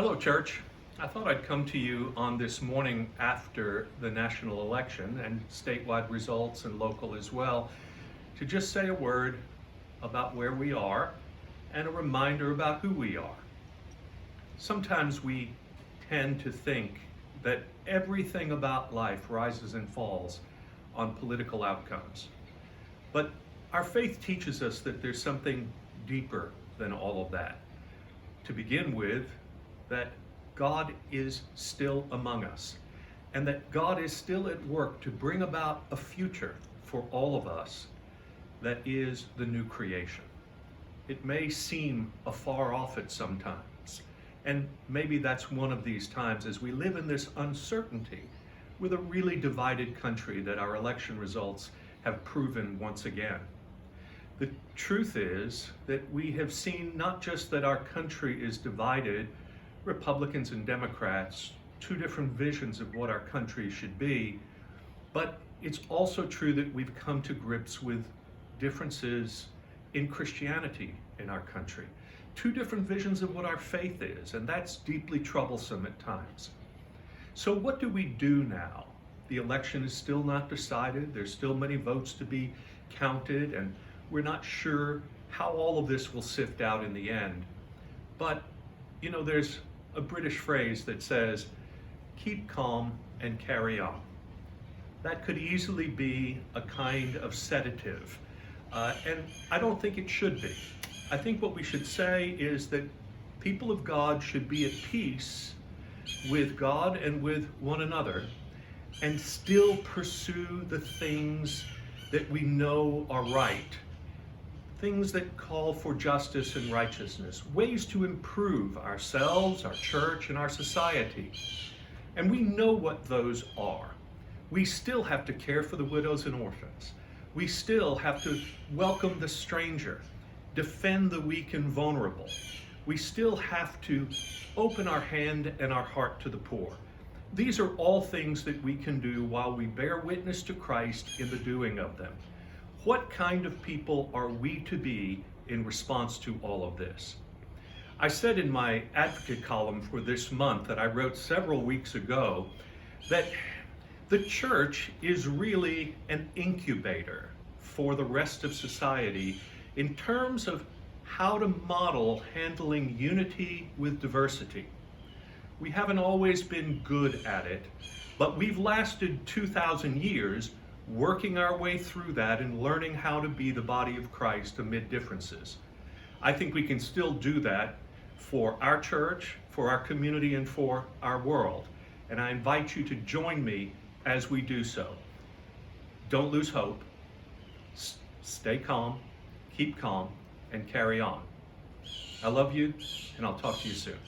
Hello, church. I thought I'd come to you on this morning after the national election and statewide results and local as well to just say a word about where we are and a reminder about who we are. Sometimes we tend to think that everything about life rises and falls on political outcomes. But our faith teaches us that there's something deeper than all of that. To begin with, that God is still among us, and that God is still at work to bring about a future for all of us that is the new creation. It may seem afar off at some times, and maybe that's one of these times as we live in this uncertainty with a really divided country that our election results have proven once again. The truth is that we have seen not just that our country is divided, Republicans and Democrats, two different visions of what our country should be, but it's also true that we've come to grips with differences in Christianity in our country. Two different visions of what our faith is, and that's deeply troublesome at times. So what do we do now? The election is still not decided. There's still many votes to be counted, and we're not sure how all of this will sift out in the end. But, there's a British phrase that says, keep calm and carry on. That could easily be a kind of sedative, and I don't think it should be. I think what we should say is that people of God should be at peace with God and with one another and still pursue the things that we know are right. Things that call for justice and righteousness, ways to improve ourselves, our church, and our society. And we know what those are. We still have to care for the widows and orphans. We still have to welcome the stranger, defend the weak and vulnerable. We still have to open our hand and our heart to the poor. These are all things that we can do while we bear witness to Christ in the doing of them. What kind of people are we to be in response to all of this? I said in my advocate column for this month that I wrote several weeks ago that the church is really an incubator for the rest of society in terms of how to model handling unity with diversity. We haven't always been good at it, but we've lasted 2,000 years working our way through that and learning how to be the body of Christ amid differences. I think we can still do that for our church, for our community, and for our world. And I invite you to join me as we do so. Don't lose hope. Stay calm, keep calm, and carry on. I love you, and I'll talk to you soon.